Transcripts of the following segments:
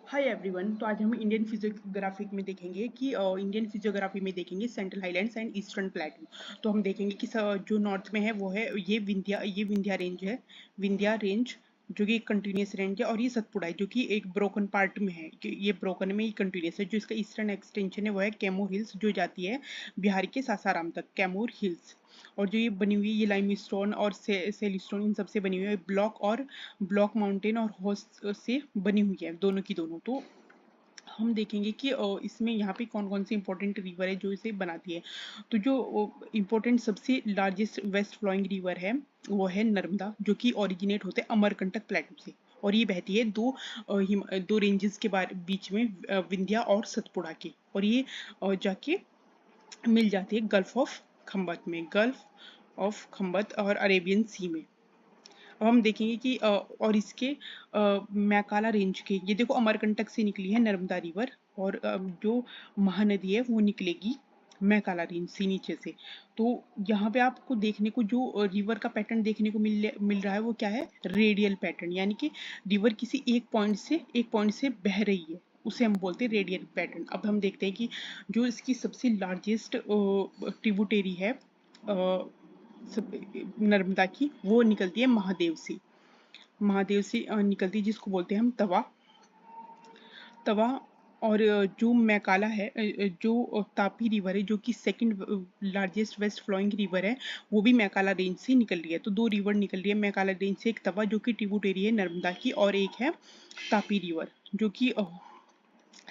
Hi everyone. तो आज हम इंडियन फिजियोग्राफी में देखेंगे कि इंडियन फिजियोग्राफी में देखेंगे सेंट्रल हाईलैंड्स एंड ईस्टर्न प्लेटू। तो हम देखेंगे कि जो नॉर्थ में है वो है ये विंध्या रेंज है। विंध्या रेंज जो कि एक कंटिन्यूस रेंज है, और ये सतपुड़ा है जो कि एक ब्रोकन पार्ट में है कि ये ब्रोकन में ही कंटिन्यूस है। जो इसका ईस्टर्न एक्सटेंशन है वो है कैमूर हिल्स, जो जाती है बिहार के सासाराम तक, कैमूर हिल्स। और जो ये बनी हुई है ये लाइमस्टोन और सेलिस्टोन इन सबसे बनी हुई है। ब्लॉक माउंटेन और होस्ट से बनी हुई है, दोनों की दोनों। तो हम देखेंगे कि इसमें यहाँ पे कौन कौन सी इंपॉर्टेंट रिवर है जो इसे बनाती है। तो जो इंपॉर्टेंट सबसे लार्जेस्ट वेस्ट फ्लोइंग रिवर है वो है नर्मदा, जो कि ओरिजिनेट होते हैं अमरकंटक प्लेटू से। और ये बहती है दो रेंजेस के बीच में, विंध्या और सतपुड़ा के। और ये जाके मिल जाती है गल्फ ऑफ खंबत और अरेबियन सी में। अब हम देखेंगे कि और इसके मैकाला रेंज के, ये देखो अमरकंटक से निकली है नर्मदा रिवर, और जो महानदी है वो निकलेगी मैकाला रेंज से नीचे से। तो यहाँ पे आपको देखने को जो रिवर का पैटर्न देखने को मिल रहा है वो क्या है, रेडियल पैटर्न। यानी कि रिवर किसी एक पॉइंट से बह रही है, उसे हम बोलते हैं रेडियल पैटर्न। अब हम देखते हैं कि जो इसकी सबसे लार्जेस्ट ट्रिब्यूटरी है नर्मदा की, वो निकलती है महादेव से निकलती है, जिसको बोलते हैं हम तवा। और जो मैकाला है, जो तापी रिवर है जो कि second largest west flowing river है, वो भी मैकाला रेंज से निकल रही है। तो दो रिवर निकल रही है मैकाला रेंज से, एक तवा जो कि ट्रिब्यूटरी है नर्मदा की, और एक है तापी रिवर जो कि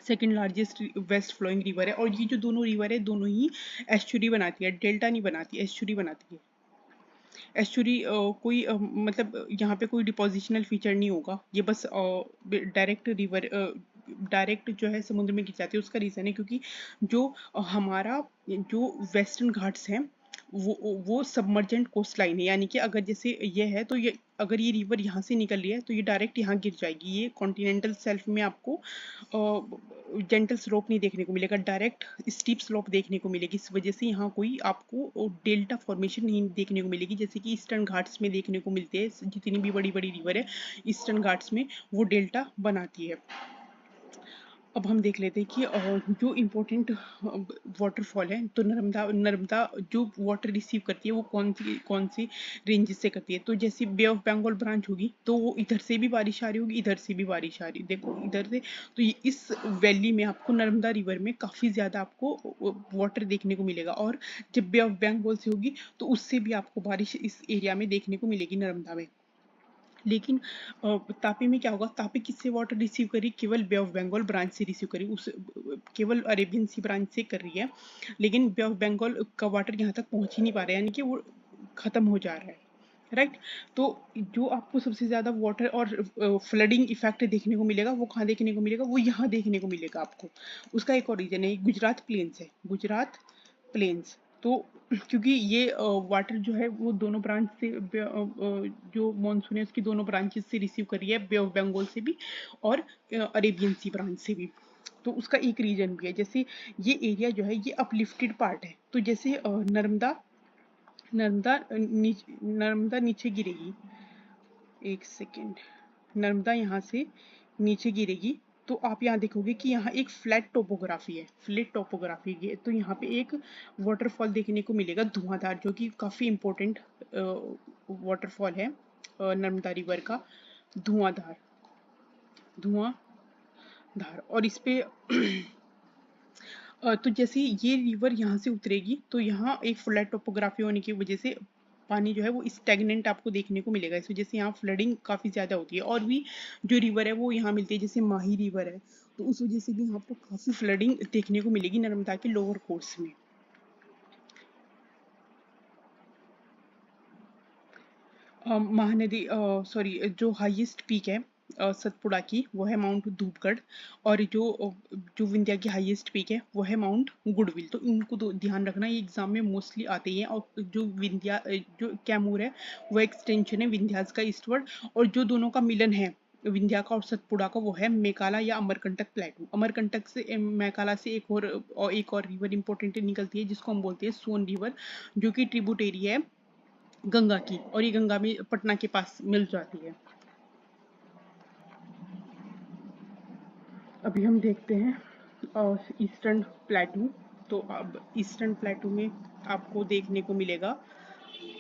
second largest west flowing river है। और ये जो दोनों रिवर है दोनों ही एस्चुरी बनाती है, डेल्टा नहीं बनाती, एस्चुरी बनाती है। एस्चुरी कोई मतलब यहाँ पे कोई डिपोजिशनल फीचर नहीं होगा, ये बस डायरेक्ट जो है समुद्र में गिर जाती है। उसका रीज़न है क्योंकि जो हमारा जो वेस्टर्न घाट्स हैं वो सबमर्जेंट कोस्ट लाइन है। यानी कि अगर जैसे ये है तो ये, अगर ये रिवर यहाँ से निकल रही है तो ये डायरेक्ट यहाँ गिर जाएगी। ये कॉन्टिनेंटल सेल्फ में आपको जेंटल स्लोप नहीं देखने को मिलेगा, डायरेक्ट स्टीप स्लोप देखने को मिलेगी। इस वजह से यहाँ कोई आपको डेल्टा फॉर्मेशन नहीं देखने को मिलेगी, जैसे कि ईस्टर्न घाट्स में देखने को मिलते हैं। जितनी भी बड़ी बड़ी रिवर है ईस्टर्न घाट्स में वो डेल्टा बनाती है। अब हम देख लेते हैं कि जो इम्पोर्टेंट वाटरफॉल है, तो नर्मदा नर्मदा जो वाटर रिसीव करती है वो कौन सी रेंजेस से करती है। तो जैसे बे ऑफ बंगाल ब्रांच होगी तो वो इधर से भी बारिश आ रही होगी, इधर से भी बारिश आ रही, देखो इधर से। तो ये इस वैली में आपको नर्मदा रिवर में काफ़ी ज़्यादा आपको वाटर देखने को मिलेगा। और जब बे ऑफ बंगाल से होगी तो उससे भी आपको बारिश इस एरिया में देखने को मिलेगी नर्मदा में। लेकिन तापी में क्या होगा, तापी किससे वाटर रिसीव करी, केवल बे ऑफ बंगाल ब्रांच से रिसीव करी, उस केवल अरेबियन सी ब्रांच से कर रही है। लेकिन बे ऑफ बंगाल का वाटर यहाँ तक पहुँच ही नहीं पा रहा है, यानी कि वो खत्म हो जा रहा है, राइट। तो जो आपको सबसे ज़्यादा वाटर और फ्लडिंग इफेक्ट देखने को मिलेगा वो कहाँ देखने को मिलेगा, वो यहाँ देखने को मिलेगा आपको। उसका एक और रीजन है, गुजरात प्लेन्स है, गुजरात प्लेन्स। तो क्योंकि ये वाटर जो है वो दोनों ब्रांच से जो मॉनसून है उसकी दोनों ब्रांचेस से रिसीव कर रही है, बे ऑफ बंगाल से भी और अरेबियन सी ब्रांच से भी। तो उसका एक रीजन भी है। जैसे ये एरिया जो है ये अपलिफ्टेड पार्ट है, तो जैसे नर्मदा नीचे गिरेगी, एक सेकेंड, नर्मदा यहाँ से नीचे गिरेगी तो आप यहाँ देखोगे कि यहाँ एक फ्लैट टोपोग्राफी है। तो यहाँ पे एक वाटरफॉल देखने को मिलेगा धुआंधार, जो कि काफ़ी इम्पोर्टेंट वाटरफॉल है नर्मदा रिवर का, धुआंधार धुआंधार। और इस पे तो जैसे ये रिवर यहाँ से उतरेगी तो यहाँ एक फ्लैट टोपोग्राफी होने की वजह से पानी जो है वो स्टैग्नेंट आपको देखने को मिलेगा। इस वजह से यहाँ फ्लडिंग काफ़ी ज़्यादा होती है। और भी जो रिवर है वो यहाँ मिलती है, जैसे माही रिवर है, तो उस वजह से भी यहाँ पर काफ़ी फ्लडिंग देखने को मिलेगी नर्मदा के लोअर कोर्स में। महानदी सॉरी, जो हाईएस्ट पीक है सतपुड़ा की वो है माउंट धूपगढ़। और जो विंध्या की हाईएस्ट पीक है वो है माउंट गुडविल। तो इनको तो ध्यान रखना, ये एग्जाम में मोस्टली आते ही हैं। और जो कैमूर है वो एक्सटेंशन है विंध्यास का ईस्टवर्ड। और जो दोनों का मिलन है विंध्या का और सतपुड़ा का वो है मेकाला या अमरकंटक प्लेटू। अमरकंटक से मेकाला से एक और रिवर इंपॉर्टेंट निकलती है जिसको हम बोलते हैं सोन रिवर, जो कि ट्रिब्यूटरी है गंगा की, और ये गंगा में पटना के पास मिल जाती है। अभी हम देखते हैं ईस्टर्न प्लेटू। तो अब ईस्टर्न प्लेटू में आपको देखने को मिलेगा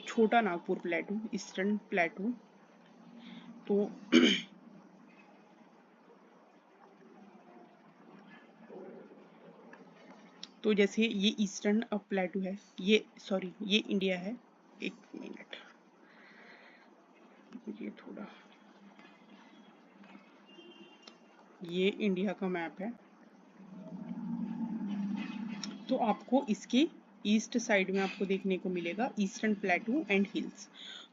छोटा नागपुर प्लेटू, ईस्टर्न प्लेटू। तो तो जैसे ये ईस्टर्न प्लेटू है, ये सॉरी ये इंडिया है। एक मिनट, ये थोड़ा, ये इंडिया का मैप है। तो आपको इसके ईस्ट साइड में आपको देखने को मिलेगा ईस्टर्न प्लेटू एंड हिल्स।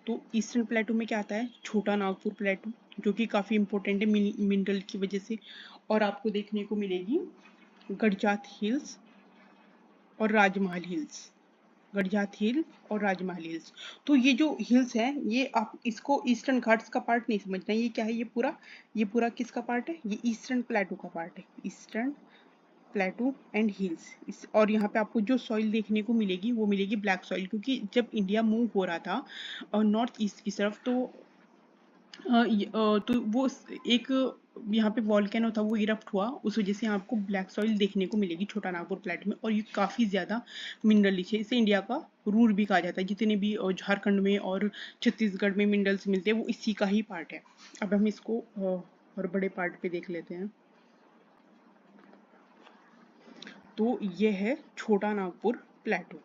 तो ईस्टर्न प्लेटू में क्या आता है, छोटा नागपुर प्लेटू, जो कि काफ़ी इंपॉर्टेंट है मिनरल की वजह से। और आपको देखने को मिलेगी गडजात हिल्स और राजमहल हिल्स, गडजात हिल और राजमहल हिल्स। तो ये जो हिल्स हैं, ये आप इसको ईस्टर्न घाट्स का पार्ट नहीं समझना। ये क्या है, ये पूरा किसका पार्ट है, ये ईस्टर्न प्लेटू का पार्ट है, ईस्टर्न प्लेटू एंड हिल्स। इस और यहाँ पे आपको जो सॉइल देखने को मिलेगी वो मिलेगी ब्लैक सॉइल, क्योंकि जब इंडिया मूव हो रहा था नॉर्थ ईस्ट की तरफ, तो वो एक यहाँ पे वॉल्केनो था, वो इरप्ट हुआ, उस वजह से आपको ब्लैक सॉइल देखने को मिलेगी छोटा नागपुर प्लेट में। और ये काफ़ी ज़्यादा मिनरल रिच है, इसे इंडिया का रूर भी कहा जाता है। जितने भी झारखंड में और छत्तीसगढ़ में मिनरल्स मिलते हैं वो इसी का ही पार्ट है। अब हम इसको और बड़े पार्ट पे देख लेते हैं। तो ये है छोटा नागपुर प्लेटो,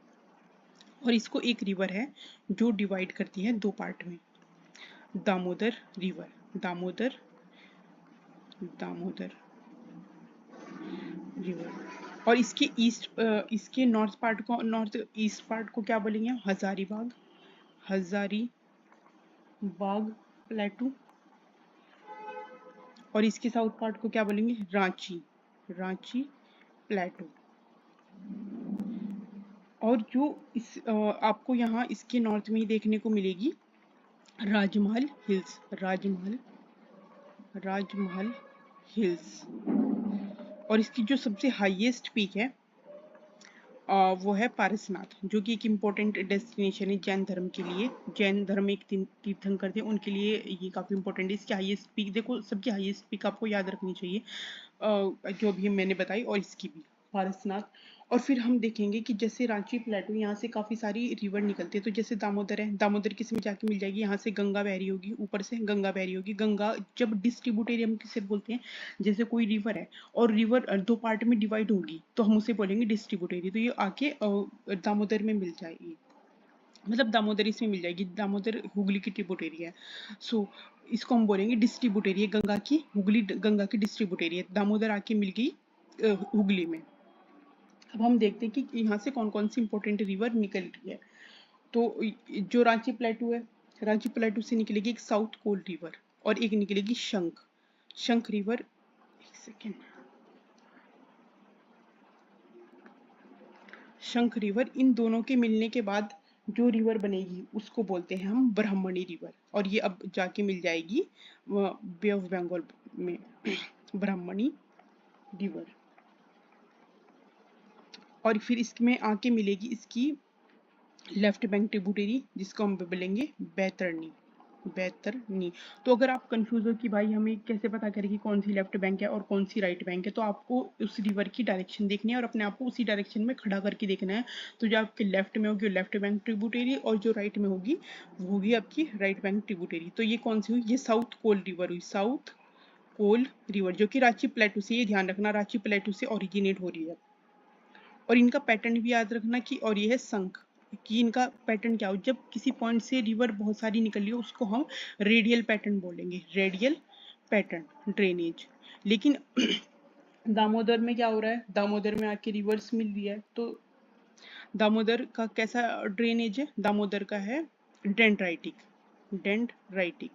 और इसको एक रिवर है जो डिवाइड करती है दो पार्ट में, दामोदर रिवर, दामोदर, दामोदर रिवर। और इसके इसके नॉर्थ ईस्ट पार्ट को क्या बोलेंगे, हजारीबाग, हजारीबाग प्लेटू। और इसके साउथ पार्ट को क्या बोलेंगे, रांची, रांची प्लेटू। और जो आपको यहाँ इसके नॉर्थ में ही देखने को मिलेगी राजमहल हिल्स, राजमहल, राजमहल हिल्स। और इसकी जो सबसे हाईएस्ट पीक है वो है पारसनाथ, जो कि एक इम्पोर्टेंट डेस्टिनेशन है जैन धर्म के लिए। जैन धर्म एक तीर्थंकर थे, उनके लिए ये काफ़ी इंपॉर्टेंट है। इसकी हाईएस्ट पीक देखो, सबकी हाईएस्ट पीक आपको याद रखनी चाहिए, जो भी मैंने बताई, और इसकी भी पारसनाथ। और फिर हम देखेंगे कि जैसे रांची प्लेटू, यहाँ से काफ़ी सारी रिवर निकलती है। तो जैसे दामोदर है, दामोदर किस में जाके मिल जाएगी, यहाँ से गंगा बह रही होगी, ऊपर से गंगा बह रही होगी। गंगा जब डिस्ट्रीब्यूटरी हम किसे बोलते हैं, जैसे कोई रिवर है और रिवर दो पार्ट में डिवाइड होगी तो हम उसे बोलेंगे डिस्ट्रीब्यूटरी। तो ये आके दामोदर में मिल जाएगी, मतलब दामोदरी से मिल जाएगी। दामोदर हुगली की ट्रिब्यूटरी है, सो इसको हम बोलेंगे डिस्ट्रीब्यूटरी है, गंगा की, हुगली गंगा की डिस्ट्रीब्यूटरी है। दामोदर आके मिल गई हुगली में। अब हम देखते हैं कि यहाँ से कौन कौन सी इंपॉर्टेंट रिवर निकल रही है। तो जो रांची प्लेटू है, रांची प्लेटू से निकलेगी एक साउथ कोल रिवर, और एक निकलेगी शंख, शंख रिवर। एक सेकेंड, शंख रिवर। इन दोनों के मिलने के बाद जो रिवर बनेगी उसको बोलते हैं हम ब्राह्मणी रिवर, और ये अब जाके मिल जाएगी बे ऑफ बंगाल में, ब्राह्मणी रिवर। और फिर इसमें आके मिलेगी इसकी लेफ्ट बैंक ट्रिब्यूटरी, जिसको हम बोलेंगे बैतरनी, बैतरनी। तो अगर आप कंफ्यूज हो कि भाई हमें कैसे पता करें कि कौन सी लेफ्ट बैंक है और कौन सी राइट बैंक है, तो आपको उस रिवर की डायरेक्शन देखनी है और अपने आप को उसी डायरेक्शन में खड़ा करके देखना है। तो जो आपके लेफ्ट में होगी वो लेफ्ट बैंक ट्रिब्यूटरी, और जो राइट में होगी वो होगी आपकी राइट बैंक ट्रिब्यूटरी। तो ये कौन सी हुई, ये साउथ कोल रिवर हुई, साउथ कोल रिवर, जो कि रांची प्लेटू से, ये ध्यान रखना, रांची प्लेटू से ओरिजिनेट हो रही है। और इनका पैटर्न भी याद रखना कि, और ये है शंख, कि इनका पैटर्न क्या हो, जब किसी पॉइंट से रिवर बहुत सारी निकल रही हो उसको हम रेडियल पैटर्न बोलेंगे, रेडियल पैटर्न ड्रेनेज। लेकिन दामोदर में क्या हो रहा है, दामोदर में आके रिवर्स मिल रही है, तो दामोदर का कैसा ड्रेनेज है, दामोदर का है डेंड्राइटिक, डेंड्राइटिक।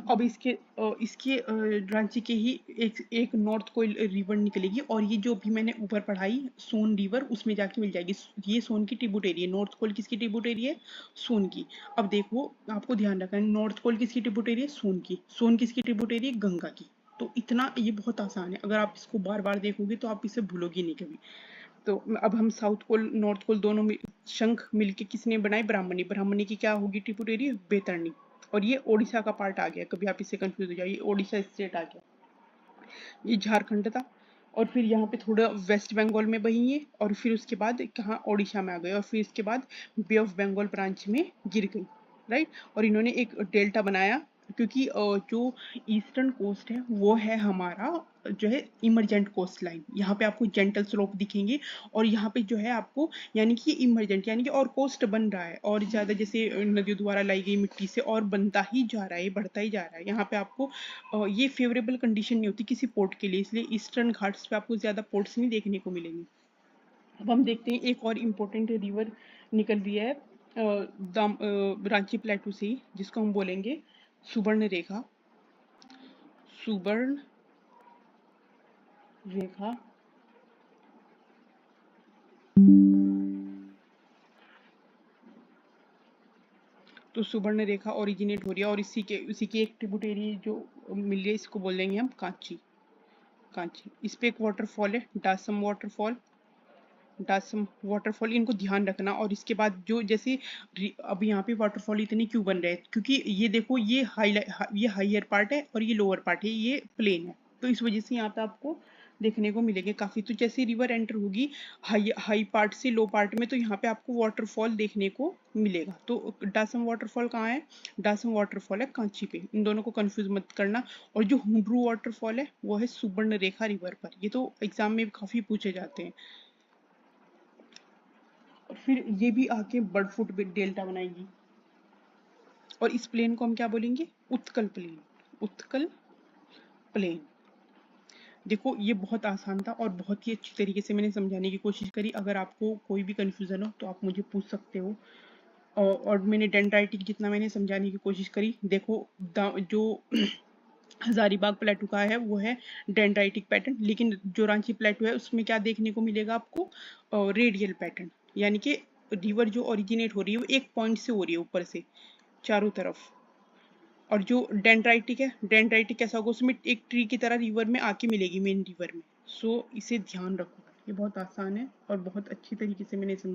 अब इसके रांची के ही एक नॉर्थ कोयल रिवर निकलेगी, और ये जो भी मैंने ऊपर पढ़ाई सोन रिवर, उसमें जाके मिल जाएगी। ये सोन की ट्रिब्यूटरी है, नॉर्थ कोयल किसकी ट्रिब्यूटरी है, सोन की। अब देखो आपको ध्यान रखना है, नॉर्थ कोयल किसकी ट्रिब्यूटरी है, सोन की। सोन किसकी ट्रिब्यूटरी है, गंगा की। तो इतना ये बहुत आसान है, अगर आप इसको बार बार देखोगे तो आप इसे भूलोगे नहीं कभी। तो अब हम साउथ कोल नॉर्थ कोल दोनों में, शंख मिलके किसने बनाई, ब्राह्मणी, ब्राह्मणी की क्या होगी ट्रिब्यूटरी, बैतरणी। और ये ओडिशा का पार्ट आ गया, कभी आप इससे कंफ्यूज हो जाइए, ओडिशा स्टेट आ गया। ये झारखंड था, और फिर यहाँ पे थोड़ा वेस्ट बंगाल में बही है, और फिर उसके बाद कहाँ ओडिशा में आ गए, और फिर इसके बाद बे ऑफ बंगाल ब्रांच में गिर गई, राइट। और इन्होंने एक डेल्टा बनाया, क्योंकि जो ईस्टर्न कोस्ट है वो है हमारा जो है इमरजेंट कोस्ट लाइन। यहाँ पे आपको जेंटल स्लोप दिखेंगे, और यहाँ पे जो है आपको यानी कि इमरजेंट यानी कि और कोस्ट बन रहा है, और ज़्यादा जैसे नदियों द्वारा लाई गई मिट्टी से और बनता ही जा रहा है, बढ़ता ही जा रहा है। यहाँ पे आपको ये फेवरेबल कंडीशन नहीं होती किसी पोर्ट के लिए, इसलिए ईस्टर्न घाट्स पे आपको ज़्यादा पोर्ट्स नहीं देखने को मिलेंगे। अब हम देखते हैं एक और इम्पोर्टेंट रिवर निकल रही है रांची प्लेटू से ही, जिसको हम बोलेंगे सुवर्ण रेखा। सुवर्ण रेखा तो सुवर्ण रेखा ओरिजिनेट हो रही है, और इसी की एक ट्रिब्यूटरी जो मिल रही है, इसको बोल देंगे हम कांची। कांची, इस पे एक वाटरफॉल है डासम वाटरफॉल। डासम वाटरफॉल, इनको ध्यान रखना। और इसके बाद जो जैसे अब यहाँ पे वाटरफॉल इतने क्यों बन रहे हैं, क्योंकि ये देखो ये ये हाइयर पार्ट है और ये लोअर पार्ट है, ये प्लेन है, तो इस वजह से यहाँ पे आपको देखने को मिलेंगे काफी। तो जैसे रिवर एंटर होगी हाई पार्ट से लो पार्ट में, तो यहाँ पे आपको वाटरफॉल देखने को मिलेगा। तो डासम वाटरफॉल कहाँ है? डासम वाटरफॉल है कांची पे, इन दोनों को कंफ्यूज मत करना। और जो हुंड्रू वाटरफॉल है वो है सुवर्ण रेखा रिवर पर, ये तो एग्जाम में काफी पूछे जाते हैं। और फिर ये भी आके बर्डफुट डेल्टा बनाएगी, और इस प्लेन को हम क्या बोलेंगे? उत्कल प्लेन। उत्कल प्लेन। देखो ये बहुत आसान था, और बहुत ही अच्छी तरीके से मैंने समझाने की कोशिश करी। अगर आपको कोई भी कंफ्यूजन हो तो आप मुझे पूछ सकते हो। और मैंने डेंड्राइटिक जितना मैंने समझाने की कोशिश करी। देखो जो हजारीबाग प्लेटू का है वो है डेंड्राइटिक पैटर्न, लेकिन जो रांची प्लेटू है उसमें क्या देखने को मिलेगा आपको? रेडियल पैटर्न, यानी कि रिवर जो ओरिजिनेट हो रही है वो एक पॉइंट से हो रही है ऊपर से चारों तरफ। और जो डेंड्राइटिक है, डेंड्राइटिक कैसा होगा? उसमें एक ट्री की तरह रिवर में आके मिलेगी, मेन रिवर में। सो इसे ध्यान रखो, ये बहुत आसान है और बहुत अच्छी तरीके से मैंने समझा।